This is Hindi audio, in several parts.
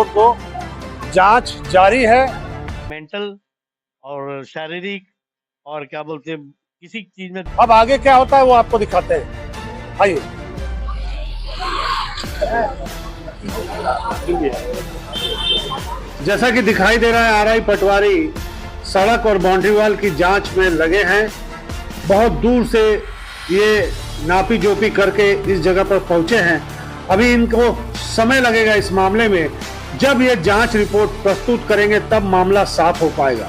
लोग को जांच जारी है। मेंटल और शारीरिक और क्या बोलते हैं किसी चीज में। अब आगे क्या होता है वो आपको दिखाते हैं, आइए। जैसा कि दिखाई दे रहा है आरआई पटवारी सड़क और बाउंड्री वाल की जांच में लगे हैं। बहुत दूर से ये नापी जोपी करके इस जगह पर पहुंचे हैं। अभी इनको समय लगेगा इस मामले में। जब ये जांच रिपोर्ट प्रस्तुत करेंगे तब मामला साफ हो पाएगा।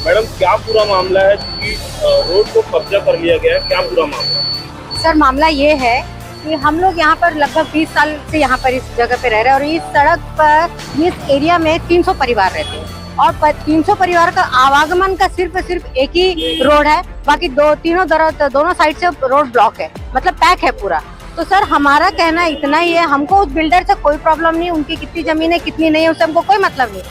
मैडम क्या पूरा मामला है कि रोड को कब्जा कर लिया गया है, क्या पूरा मामला है? सर मामला ये है कि हम लोग यहाँ पर लगभग 20 साल से यहाँ पर इस जगह पे रह रहे हैं और इस सड़क पर इस एरिया में 300 परिवार रहते हैं और 300 परिवार का आवागमन का सिर्फ एक ही रोड है। बाकी दोनों साइड से रोड ब्लॉक है, मतलब पैक है पूरा। तो सर हमारा कहना इतना ही है, हमको उस बिल्डर से कोई प्रॉब्लम नहीं, उनकी कितनी जमीन है कितनी नहीं है उससे हमको कोई मतलब नहीं।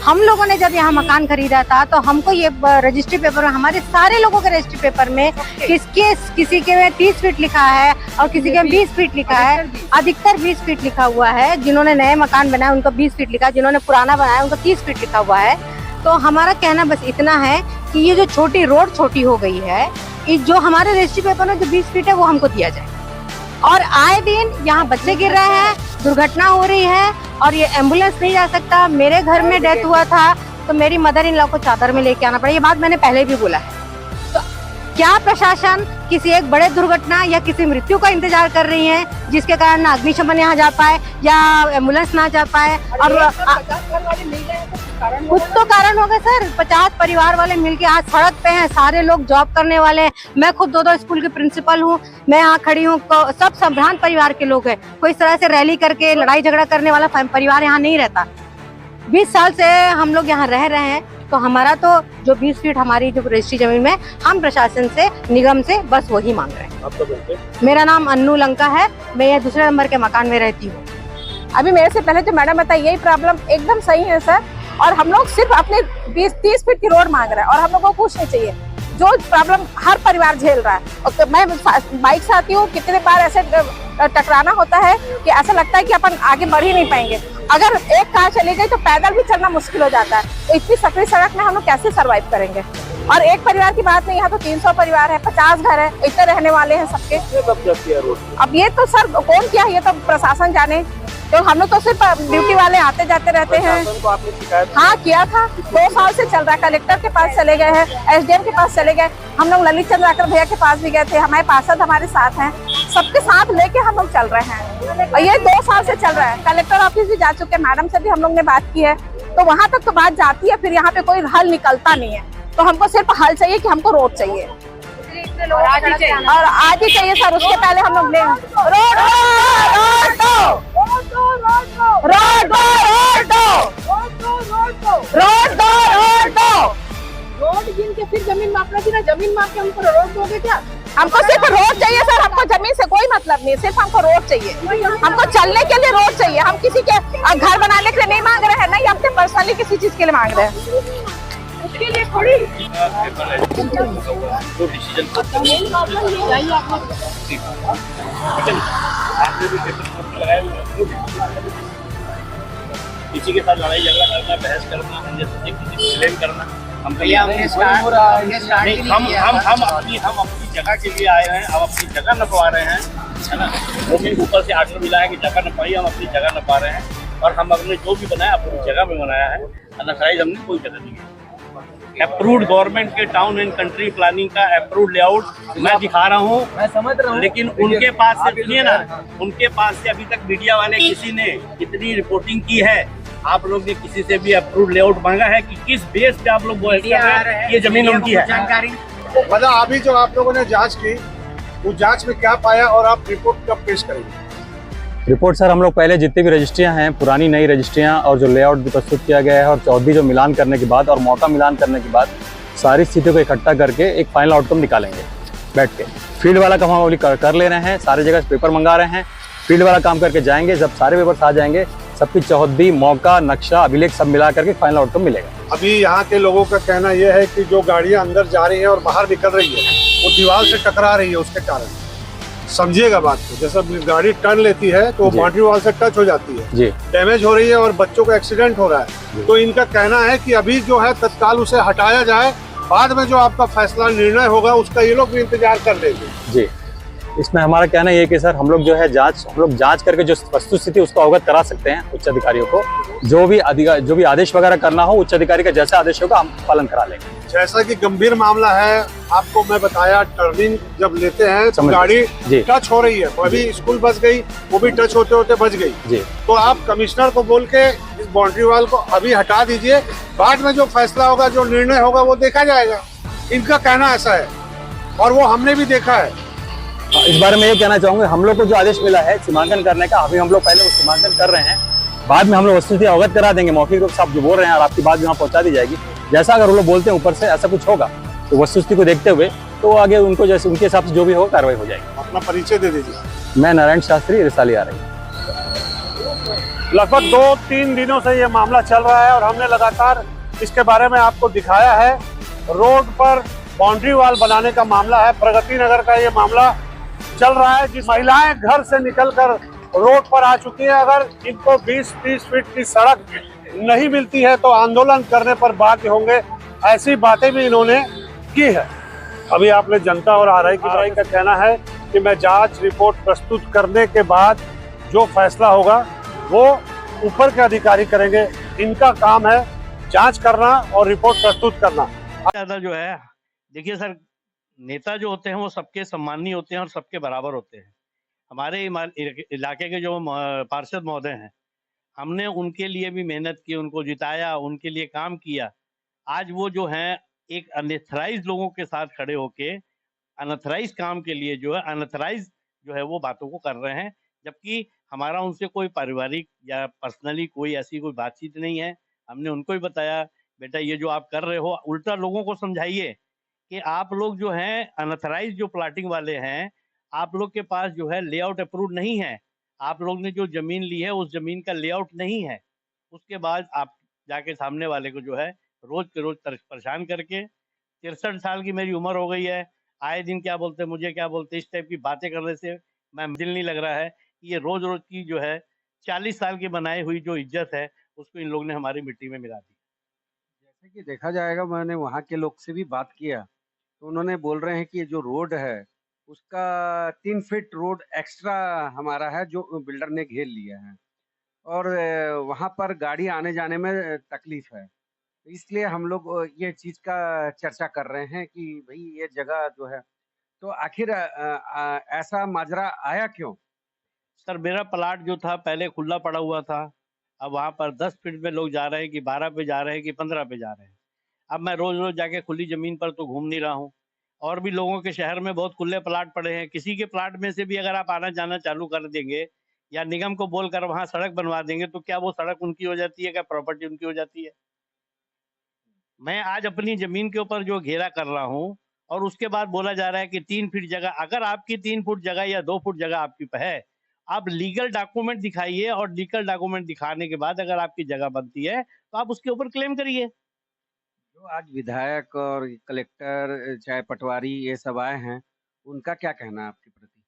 हम लोगों ने जब यहाँ मकान खरीदा था तो हमको ये रजिस्ट्री पेपर में, हमारे सारे लोगों के रजिस्ट्री पेपर में किसी के में 30 फीट लिखा है और किसी के में 20 फीट लिखा है, अधिकतर 20 फीट लिखा हुआ है। जिन्होंने नए मकान बनाया उनका 20 फीट लिखा है, जिन्होंने पुराना बनाया उनका 30 फीट लिखा हुआ है। तो हमारा कहना बस इतना है कि ये जो छोटी रोड छोटी हो गई है, जो हमारे रजिस्ट्री पेपर में जो 20 फीट है वो हमको दिया जाए। और आए दिन यहाँ बच्चे गिर रहे हैं, दुर्घटना हो रही है और ये एम्बुलेंस नहीं जा सकता। मेरे घर में डेथ हुआ था तो मेरी मदर इन लॉ को चादर में लेके आना पड़ा। ये बात मैंने पहले भी बोला है। तो क्या प्रशासन किसी एक बड़े दुर्घटना या किसी मृत्यु का इंतजार कर रही है जिसके कारण ना अग्निशमन यहाँ जा पाए या एम्बुलेंस ना जा पाए? और कुछ तो कारण होगा सर। 50 परिवार वाले मिलके आज सड़क पे हैं, सारे लोग जॉब करने वाले हैं। मैं खुद दो स्कूल की प्रिंसिपल हूँ, मैं यहाँ खड़ी हूँ। सब संभ्रांत परिवार के लोग हैं। कोई इस तरह से रैली करके लड़ाई झगड़ा करने वाला परिवार यहाँ नहीं रहता। 20 साल से हम लोग यहाँ रह रहे हैं। तो हमारा तो जो 20 फीट हमारी जो रजिस्ट्री जमीन में, हम प्रशासन से, निगम से बस वही मांग रहे हैं। आपका बोलते? मेरा नाम अन्नू लंका है, मैं ये 2 नंबर के मकान में रहती हूँ। अभी मेरे से पहले जो मैडम बताई यही प्रॉब्लम एकदम सही है सर। और हम लोग सिर्फ अपने 20-30 फीट की रोड मांग रहे हैं और हम लोगों को कुछ नहीं चाहिए। जो प्रॉब्लम हर परिवार झेल रहा है, और मैं बाइक से आती हूँ, कितने बार ऐसे टकराना होता है कि ऐसा लगता है कि अपन आगे बढ़ ही नहीं पाएंगे। अगर एक कार चली गई तो पैदल भी चलना मुश्किल हो जाता है। तो इतनी सकरी सड़क में हम लोग कैसे सर्वाइव करेंगे? और एक परिवार की बात नहीं, यहाँ तो 300 परिवार है, 50 घर है, इतने रहने वाले हैं सबके। अब ये तो सर कौन किया, ये तो प्रशासन जाने। तो हम लोग तो सिर्फ ड्यूटी वाले आते जाते रहते हैं। हाँ किया था, 2 साल से चल रहा है। कलेक्टर के पास चले गए हैं, SDM के पास चले गए, हम लोग ललित चंद्राकर भैया के पास भी गए थे, हमारे पार्षद हमारे साथ हैं, सबके साथ लेके हम लोग चल रहे हैं। और ये 2 साल से चल रहा है। कलेक्टर ऑफिस भी जा चुके हैं, मैडम से भी हम लोग ने बात की है, तो वहाँ तक तो बात जाती है, फिर यहाँ पे कोई हल निकलता नहीं है। तो हमको सिर्फ हल चाहिए कि हमको रोड चाहिए और आज ही चाहिए सर। उसके पहले हम लोग रोड गिन के फिर जमीन मापना थी ना, जमीन माप के हमको रोड दोगे क्या? हमको सिर्फ रोड चाहिए सर, हमको जमीन से कोई मतलब नहीं, सिर्फ हमको रोड चाहिए। हमको चलने के लिए रोड चाहिए। हम किसी के घर बनाने के लिए नहीं मांग रहे हैं, नहीं हमसे पर्सनली किसी चीज के लिए मांग रहे हैं। उसके लिए थोड़ी किसी के साथ लड़ाई झगड़ा करना, बहस करना, किसी को ब्लेम करना, हम अपनी जगह के लिए आए हैं। अब अपनी जगह नपवा रहे हैं, है ना। वो भी ऊपर से आर्डर मिला है कि जगह नपाई, हम अपनी जगह नपा रहे हैं। और हम अपने जो भी बनाया अपनी जगह में बनाया है, अनसाइज हमने कोई जगह नहीं है। अप्रूव्ड गवर्नमेंट के टाउन एंड कंट्री प्लानिंग का अप्रूव्ड लेआउट मैं दिखा रहा हूँ, मैं समझ रहा हूँ। लेकिन उनके पास से सुनिए ना, उनके पास से अभी तक मीडिया वाले किसी ने कितनी रिपोर्टिंग की है? आप लोग ने किसी से भी अप्रूव्ड लेआउट मांगा है कि किस बेस पे आप लोग बहस कर रहे हैं? ये जमीन उनकी है। जानकारी मतलब अभी जो आप लोगों ने जांच की, वो जांच में क्या पाया और आप रिपोर्ट कब पेश करेंगे? रिपोर्ट सर हम लोग पहले जितनी भी रजिस्ट्रियां हैं, पुरानी नई रजिस्ट्रियां और जो लेआउट भी प्रस्तुत किया गया है और चौधरी जो मिलान करने के बाद और मौका मिलान करने के बाद सारी स्थितियों को इकट्ठा करके एक फाइनल आउटकम निकालेंगे बैठ के। फील्ड वाला काम हम कर ले रहे हैं, सारे जगह पेपर मंगा रहे हैं, फील्ड वाला काम करके जाएंगे। जब सारे पेपर्स आ जाएंगे, सबकी चौहद्दी, मौका, नक्शा, अभिलेख सब मिला करके फाइनल आउटकम मिलेगा। अभी यहाँ के लोगों का कहना यह है कि जो गाड़ियाँ अंदर जा रही हैं और बाहर निकल रही है, वो दीवार से टकरा रही है, उसके कारण समझिएगा बात को, जैसा गाड़ी टर्न लेती है तो जी। बाउंड्री वॉल से टच हो जाती है, जी डैमेज हो रही है और बच्चों को एक्सीडेंट हो रहा है। तो इनका कहना है कि अभी जो है तत्काल उसे हटाया जाए, बाद में जो आपका फैसला निर्णय होगा उसका ये लोग भी इंतजार कर लेंगे। जी, इसमें हमारा कहना ये है कि सर हम लोग जांच करके जो वस्तु स्थिति उसको अवगत करा सकते हैं उच्च अधिकारियों को। जो भी आदेश वगैरह करना हो उच्च अधिकारी का जैसा आदेश होगा हम पालन करा लेंगे। जैसा कि गंभीर मामला है, आपको मैं बताया, टर्निंग जब लेते हैं तो समझ गाड़ी जी। टच हो रही है, तो अभी स्कूल बच गई, वो भी टच होते होते बच गई। जी तो आप कमिश्नर को बोल के इस बाउंड्री वॉल को अभी हटा दीजिए, बाद में जो फैसला होगा, जो निर्णय होगा वो देखा जाएगा। इनका कहना ऐसा है और वो हमने भी देखा है। इस बारे में ये कहना चाहूंगा, हम लोग को जो आदेश मिला है सीमांकन करने का, अभी हम लोग पहले वो सीमांकन कर रहे हैं, बाद में हम लोग वस्तुस्थिति अवगत करा देंगे। मौखिक रूप से आप जो बोल रहे हैं और आपकी बात वहाँ पहुंचा दी जाएगी। जैसा अगर वो लोग बोलते हैं ऊपर से ऐसा कुछ होगा तो वस्तुस्थिति को देखते हुए तो आगे उनको जैसे उनके हिसाब से जो भी होगा कार्रवाई हो जाएगी। अपना परिचय दे दीजिए। मैं नारायण शास्त्री, रिसाली आ रही। लगभग 2-3 दिनों से ये मामला चल रहा है और हमने लगातार इसके बारे में आपको दिखाया है। रोड पर बाउंड्री वॉल बनाने का मामला है, प्रगति नगर का ये मामला चल रहा है, जिस महिलाएं घर से निकलकर रोड पर आ चुकी है। अगर इनको 20-30 फीट की सड़क नहीं मिलती है तो आंदोलन करने पर बाध्य होंगे, ऐसी बातें भी इन्होंने की है। अभी आपने जनता और आरआई की का कहना है कि मैं जांच रिपोर्ट प्रस्तुत करने के बाद जो फैसला होगा वो ऊपर के अधिकारी करेंगे। इनका काम है जांच करना और रिपोर्ट प्रस्तुत करना। ज्यादा जो है, देखिए सर, नेता जो होते हैं वो सबके सम्मानी होते हैं और सबके बराबर होते हैं। हमारे इलाके के जो पार्षद महोदय हैं, हमने उनके लिए भी मेहनत की, उनको जिताया, उनके लिए काम किया। आज वो जो हैं एक अनथराइज लोगों के साथ खड़े होके अनथराइज काम के लिए जो है अनथराइज जो है वो बातों को कर रहे हैं, जबकि हमारा उनसे कोई पारिवारिक या पर्सनली कोई ऐसी कोई बातचीत नहीं है। हमने उनको ही बताया, बेटा ये जो आप कर रहे हो, उल्टा लोगों को समझाइए कि आप लोग जो हैं अनथराइज जो प्लाटिंग वाले हैं, आप लोग के पास जो है लेआउट अप्रूव नहीं है। आप लोग ने जो जमीन ली है उस जमीन का लेआउट नहीं है। उसके बाद आप जाके सामने वाले को जो है रोज के रोज परेशान करके, 63 साल की मेरी उम्र हो गई है, आए दिन क्या बोलते मुझे क्या बोलते, इस टाइप की बातें करने से मैं दिल नहीं लग रहा है कि ये रोज रोज की जो है 40 साल की बनाई हुई जो इज्जत है उसको इन लोग ने हमारी मिट्टी में मिला दी। जैसे कि देखा जाएगा, मैंने वहाँ के लोग से भी बात किया तो उन्होंने बोल रहे हैं कि ये जो रोड है उसका 3 फीट रोड एक्स्ट्रा हमारा है जो बिल्डर ने घेर लिया है और वहाँ पर गाड़ी आने जाने में तकलीफ है। तो इसलिए हम लोग ये चीज़ का चर्चा कर रहे हैं कि भाई ये जगह जो है, तो आखिर ऐसा माजरा आया क्यों? सर, मेरा प्लाट जो था पहले खुला पड़ा हुआ था, अब वहाँ पर 10 फीट में लोग जा रहे हैं कि 12 पे जा रहे हैं कि 15 पे जा रहे हैं। अब मैं रोज रोज जाके खुली जमीन पर तो घूम नहीं रहा हूँ। और भी लोगों के शहर में बहुत खुले प्लाट पड़े हैं, किसी के प्लाट में से भी अगर आप आना जाना चालू कर देंगे या निगम को बोलकर वहाँ सड़क बनवा देंगे तो क्या वो सड़क उनकी हो जाती है, क्या प्रॉपर्टी उनकी हो जाती है? मैं आज अपनी जमीन के ऊपर जो घेरा कर रहा हूँ और उसके बाद बोला जा रहा है कि 3 फीट जगह, अगर आपकी 3 फुट जगह या 2 फुट जगह आपकी है, आप लीगल डॉक्यूमेंट दिखाइए और लीगल डॉक्यूमेंट दिखाने के बाद अगर आपकी जगह बनती है तो आप उसके ऊपर क्लेम करिए। जो आज विधायक और कलेक्टर चाहे पटवारी ये सब आए हैं, उनका क्या कहना है आपके प्रति?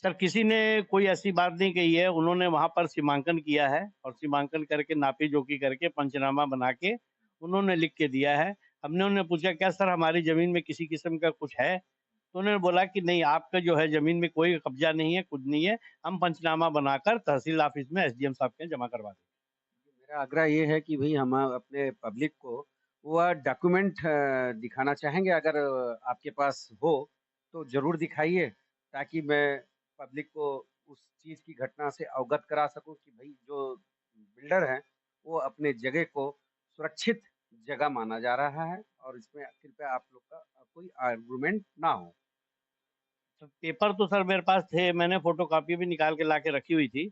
सर, किसी ने कोई ऐसी बात नहीं कही है। उन्होंने वहां पर सीमांकन किया है और सीमांकन करके नापी जोखी करके पंचनामा बना के उन्होंने लिख के दिया है। हमने उन्हें पूछा क्या सर हमारी जमीन में किसी किस्म का कुछ है, तो उन्होंने बोला कि नहीं, आपका जो है जमीन में कोई कब्जा नहीं है, कुछ नहीं है, हम पंचनामा बनाकर तहसील ऑफिस में एसडीएम साहब के जमा करवा देंगे। मेरा आग्रह ये है कि भाई हम अपने पब्लिक को वो डॉक्यूमेंट दिखाना चाहेंगे, अगर आपके पास हो तो ज़रूर दिखाइए, ताकि मैं पब्लिक को उस चीज़ की घटना से अवगत करा सकूं कि भाई जो बिल्डर हैं वो अपने जगह को सुरक्षित जगह माना जा रहा है और इसमें कृपया आप लोग का कोई आर्गुमेंट ना हो। तो पेपर तो सर मेरे पास थे, मैंने फोटो कॉपी भी निकाल के ला के रखी हुई थी,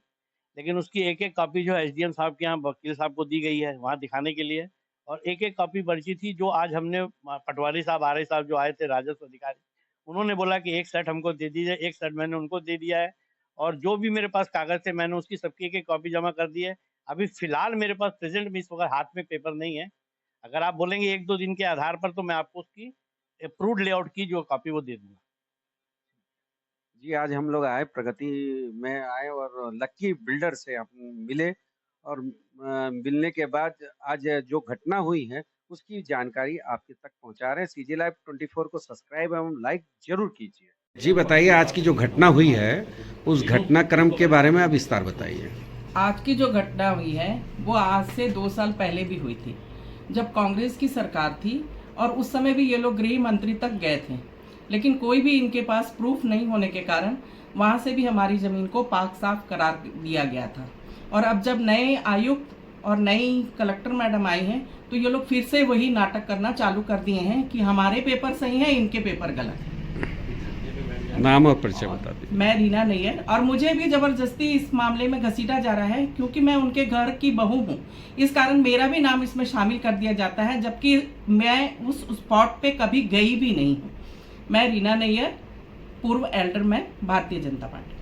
लेकिन उसकी एक एक कॉपी जो है एसडीएम साहब के यहाँ वकील साहब को दी गई है वहाँ दिखाने के लिए, और एक एक कॉपी पर्ची थी जो आज हमने पटवारी साहब आरआई साहब जो आए थे राजस्व अधिकारी, उन्होंने बोला कि एक सेट हमको दे दीजिए, एक सेट मैंने उनको दे दिया है, और जो भी मेरे पास कागज थे मैंने उसकी सबकी एक एक कॉपी जमा कर दी है। अभी फिलहाल मेरे पास प्रेजेंट में इस वक्त हाथ में पेपर नहीं है। अगर आप बोलेंगे 1-2 दिन के आधार पर तो मैं आपको उसकी अप्रूव्ड लेआउट की जो कॉपी वो दे दूंगा। जी, आज हम लोग आए, प्रगति में आए और लक्की बिल्डर से हम मिले और मिलने के बाद आज जो घटना हुई है उसकी जानकारी आपके तक पहुंचा रहे हैं। सीजी लाइव 24 को सब्सक्राइब एवं लाइक जरूर कीजिए। जी बताइए, आज की जो घटना हुई है उस घटनाक्रम के बारे में आप विस्तार बताइए। आज की जो घटना हुई है वो आज से 2 साल पहले भी हुई थी, जब कांग्रेस की सरकार थी और उस समय भी ये लोग गृह मंत्री तक गए थे, लेकिन कोई भी इनके पास प्रूफ नहीं होने के कारण वहाँ से भी हमारी ज़मीन को पाक साफ करार दिया गया था। और अब जब नए आयुक्त और नई कलेक्टर मैडम आई हैं तो ये लोग फिर से वही नाटक करना चालू कर दिए हैं कि हमारे पेपर सही हैं, इनके पेपर गलत हैं। नाम और परिचय बता दीजिए। मैं रीना नैयर, और मुझे भी जबरदस्ती इस मामले में घसीटा जा रहा है क्योंकि मैं उनके घर की बहू हूँ। इस कारण मेरा भी नाम इसमें शामिल कर दिया जाता है, जबकि मैं उस स्पॉट पे कभी गई भी नहीं हूँ। मैं रीना नैयर, पूर्व एल्डरमैन, भारतीय जनता पार्टी।